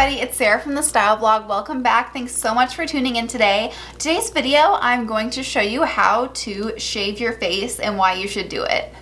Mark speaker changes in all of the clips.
Speaker 1: everybody, it's Sarah from TheStyleBlog. Welcome back. Thanks so much for tuning in today. Today's video, I'm going to show you how to shave your face and why you should do it.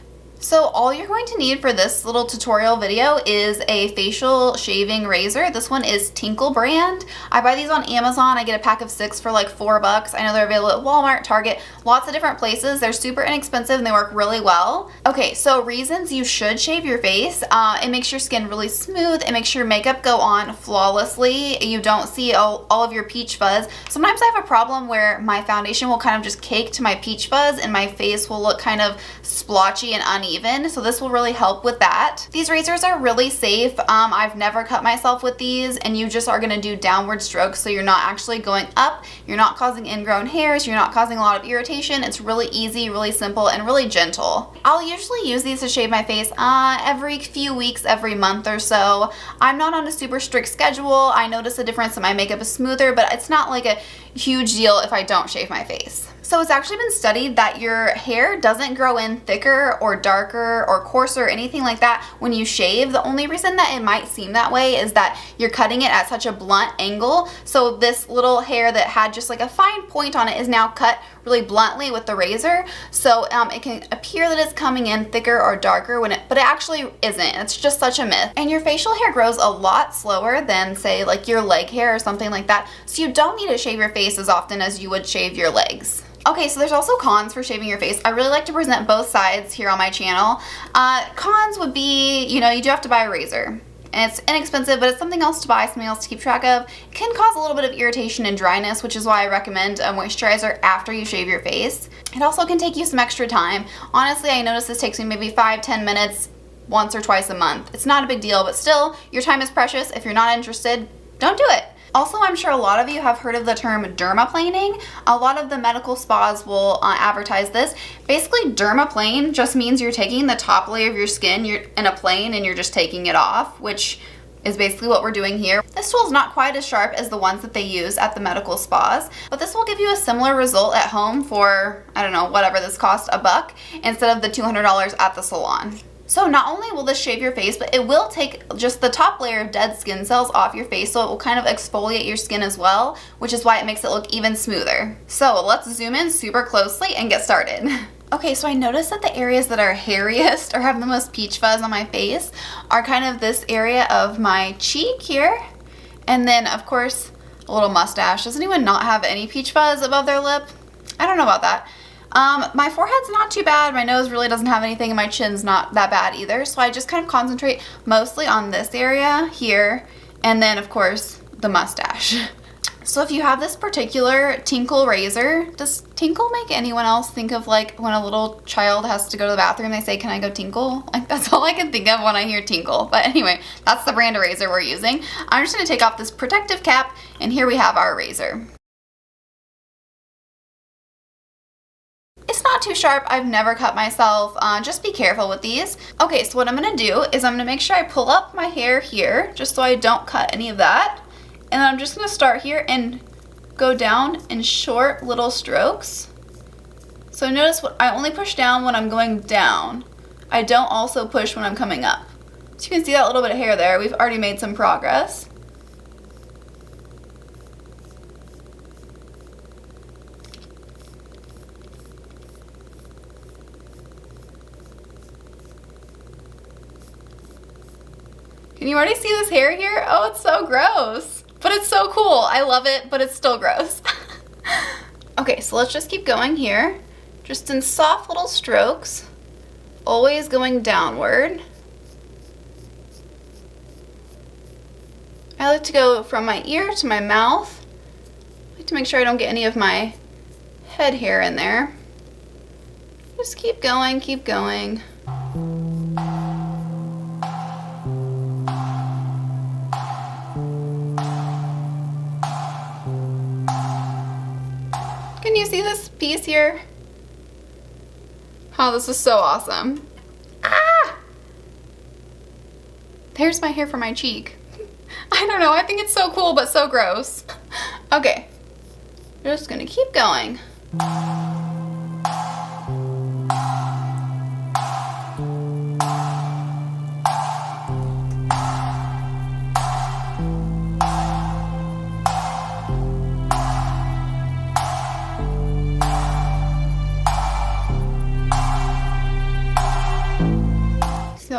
Speaker 1: So all you're going to need for this little tutorial video is a facial shaving razor. This one is Tinkle brand. I buy these on Amazon. I get a pack of 6 for like $4. I know they're available at Walmart, Target, lots of different places. They're super inexpensive and they work really well. Okay, so reasons you should shave your face. It makes your skin really smooth. It makes your makeup go on flawlessly. You don't see all of your peach fuzz. Sometimes I have a problem where my foundation will kind of just cake to my peach fuzz and my face will look kind of splotchy and uneven. So this will really help with that. These razors are really safe. I've never cut myself with these, and you just are going to do downward strokes, so you're not actually going up, you're not causing ingrown hairs, you're not causing a lot of irritation. It's really easy, really simple, and really gentle. I'll usually use these to shave my face every few weeks, every month or so. I'm not on a super strict schedule. I notice a difference that my makeup is smoother, but it's not like a huge deal if I don't shave my face. So it's actually been studied that your hair doesn't grow in thicker or darker or coarser or anything like that when you shave. The only reason that it might seem that way is that you're cutting it at such a blunt angle. So this little hair that had just like a fine point on it is now cut really bluntly with the razor. So it can appear that it's coming in thicker or darker but it actually isn't. It's just such a myth. And your facial hair grows a lot slower than say like your leg hair or something like that. So you don't need to shave your face as often as you would shave your legs. Okay, so there's also cons for shaving your face. I really like to present both sides here on my channel. Cons would be, you do have to buy a razor. And it's inexpensive, but it's something else to buy, something else to keep track of. It can cause a little bit of irritation and dryness, which is why I recommend a moisturizer after you shave your face. It also can take you some extra time. Honestly, I notice this takes me maybe 5-10 minutes once or twice a month. It's not a big deal, but still, your time is precious. If you're not interested, don't do it. Also, I'm sure a lot of you have heard of the term dermaplaning. A lot of the medical spas will advertise this. Basically, dermaplane just means you're taking the top layer of your skin in a plane and you're just taking it off, which is basically what we're doing here. This tool is not quite as sharp as the ones that they use at the medical spas, but this will give you a similar result at home for, I don't know, whatever this costs, $1 instead of the $200 at the salon. So not only will this shave your face, but it will take just the top layer of dead skin cells off your face, so it will kind of exfoliate your skin as well, which is why it makes it look even smoother. So let's zoom in super closely and get started. Okay, so I noticed that the areas that are hairiest or have the most peach fuzz on my face are kind of this area of my cheek here, and then of course a little mustache. Does anyone not have any peach fuzz above their lip? I don't know about that. My forehead's not too bad, my nose really doesn't have anything, and my chin's not that bad either, so I just kind of concentrate mostly on this area here, and then of course the mustache. So if you have this particular Tinkle razor, does Tinkle make anyone else think of like when a little child has to go to the bathroom, they say, "Can I go tinkle?" Like that's all I can think of when I hear tinkle. But anyway, that's the brand of razor we're using. I'm just going to take off this protective cap, and here we have our razor. It's not too sharp. I've never cut myself. Just be careful with these. Okay, so what I'm going to do is I'm going to make sure I pull up my hair here just so I don't cut any of that. And then I'm just going to start here and go down in short little strokes. So notice I only push down when I'm going down. I don't also push when I'm coming up. So you can see that little bit of hair there. We've already made some progress. Can you already see this hair here? Oh, it's so gross. But it's so cool. I love it, but it's still gross. Okay, so let's just keep going here. Just in soft little strokes. Always going downward. I like to go from my ear to my mouth. I like to make sure I don't get any of my head hair in there. Just keep going, keep going. Can you see this piece here? Oh, this is so awesome. Ah! There's my hair for my cheek. I don't know, I think it's so cool, but so gross. Okay, just gonna keep going.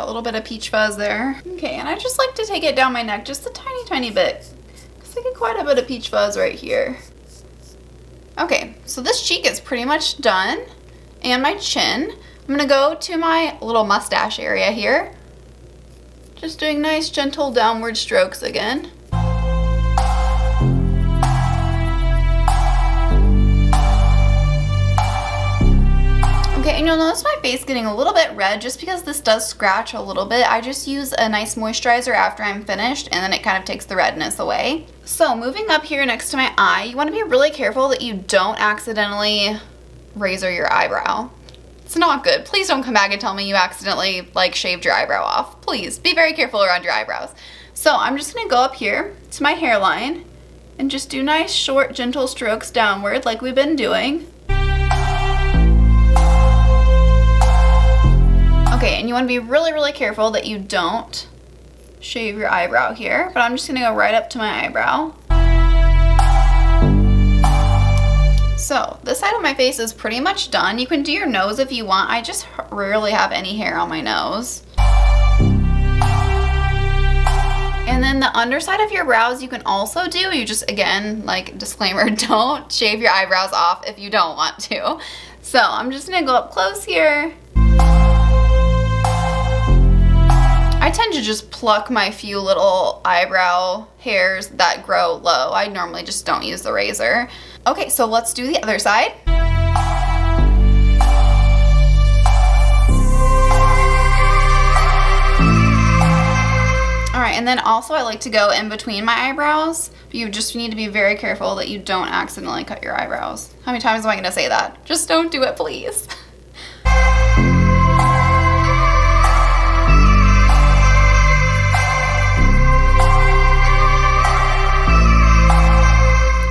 Speaker 1: Got a little bit of peach fuzz there. Okay, and I just like to take it down my neck just a tiny, tiny bit. Because I get quite a bit of peach fuzz right here. Okay, so this cheek is pretty much done. And my chin. I'm gonna go to my little mustache area here. Just doing nice, gentle downward strokes again. Okay, and you'll notice my face getting a little bit red just because this does scratch a little bit. I just use a nice moisturizer after I'm finished and then it kind of takes the redness away. So moving up here next to my eye, you want to be really careful that you don't accidentally razor your eyebrow. It's not good. Please don't come back and tell me you accidentally like shaved your eyebrow off. Please be very careful around your eyebrows. So I'm just going to go up here to my hairline and just do nice short gentle strokes downward like we've been doing. Okay, and you want to be really, really careful that you don't shave your eyebrow here, but I'm just going to go right up to my eyebrow. So this side of my face is pretty much done. You can do your nose if you want. I just rarely have any hair on my nose. And then the underside of your brows you can also do. You just, again, like disclaimer, don't shave your eyebrows off if you don't want to. So I'm just going to go up close here. I tend to just pluck my few little eyebrow hairs that grow low. I normally just don't use the razor. Okay, so let's do the other side. All right, and then also I like to go in between my eyebrows. You just need to be very careful that you don't accidentally cut your eyebrows. How many times am I gonna say that? Just don't do it, please.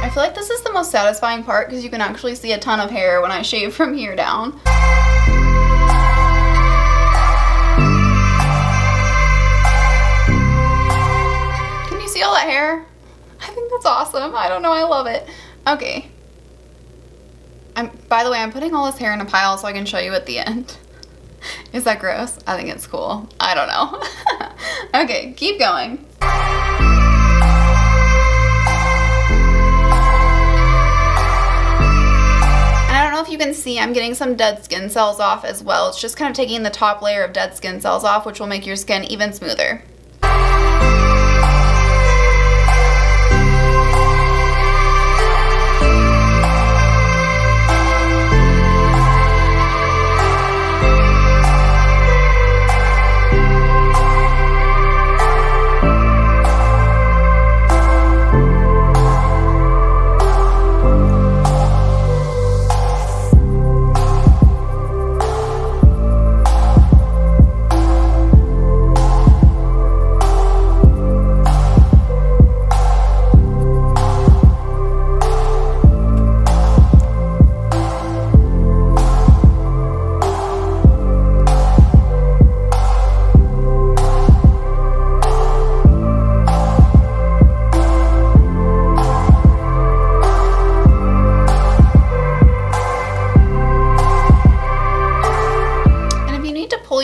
Speaker 1: I feel like this is the most satisfying part because you can actually see a ton of hair when I shave from here down. Can you see all that hair? I think that's awesome. I don't know, I love it. Okay. By the way, I'm putting all this hair in a pile so I can show you at the end. Is that gross? I think it's cool. I don't know. Okay, keep going. If you can see, I'm getting some dead skin cells off as well. It's just kind of taking the top layer of dead skin cells off, which will make your skin even smoother.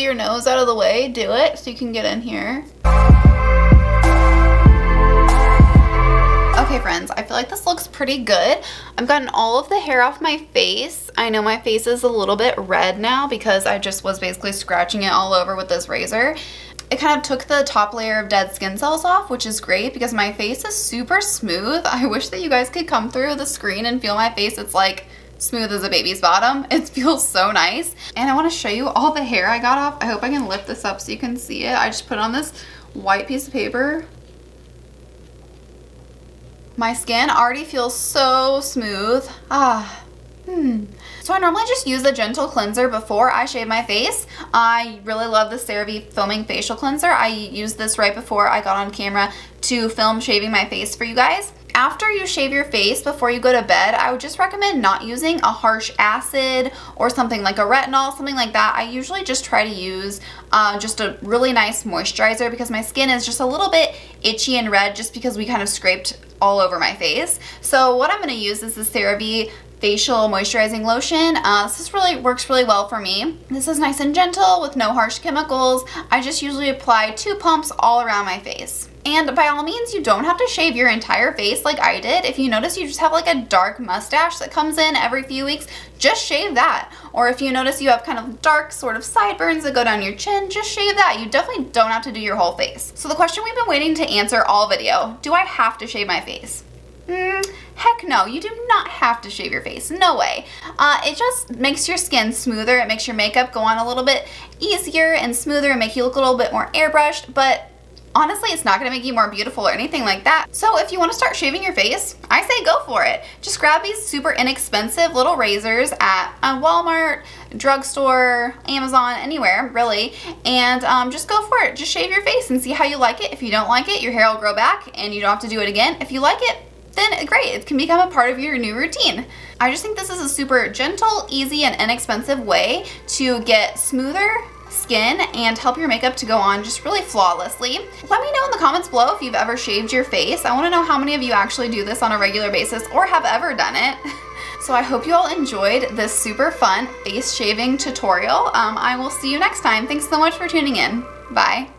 Speaker 1: Your nose out of the way, do it so you can get in here. Okay friends, I feel like this looks pretty good. I've gotten all of the hair off my face. I know my face is a little bit red now because I just was basically scratching it all over with this razor. It kind of took the top layer of dead skin cells off, which is great because my face is super smooth. I wish that you guys could come through the screen and feel my face. It's like smooth as a baby's bottom. It feels so nice. And I want to show you all the hair I got off. I hope I can lift this up so you can see it. I just put on this white piece of paper. My skin already feels so smooth. So I normally just use a gentle cleanser before I shave my face. I really love the CeraVe Foaming Facial Cleanser. I used this right before I got on camera to film shaving my face for you guys. After you shave your face before you go to bed, I would just recommend not using a harsh acid or something like a retinol, something like that. I usually just try to use just a really nice moisturizer because my skin is just a little bit itchy and red just because we kind of scraped all over my face. So what I'm going to use is the CeraVe facial moisturizing lotion. This works really well for me. This is nice and gentle with no harsh chemicals. I just usually apply 2 pumps all around my face. And by all means, you don't have to shave your entire face like I did. If you notice you just have like a dark mustache that comes in every few weeks, just shave that. Or if you notice you have kind of dark sort of sideburns that go down your chin, just shave that. You definitely don't have to do your whole face. So the question we've been waiting to answer all video, do I have to shave my face? Heck no, you do not have to shave your face, no way. It just makes your skin smoother, it makes your makeup go on a little bit easier and smoother and make you look a little bit more airbrushed, but honestly, it's not gonna make you more beautiful or anything like that. So if you wanna start shaving your face, I say go for it. Just grab these super inexpensive little razors at Walmart, drugstore, Amazon, anywhere really, and just go for it. Just shave your face and see how you like it. If you don't like it, your hair will grow back and you don't have to do it again. If you like it, then great, it can become a part of your new routine. I just think this is a super gentle, easy, and inexpensive way to get smoother skin and help your makeup to go on just really flawlessly. Let me know in the comments below if you've ever shaved your face. I want to know how many of you actually do this on a regular basis or have ever done it. So I hope you all enjoyed this super fun face shaving tutorial. I will see you next time. Thanks so much for tuning in. Bye.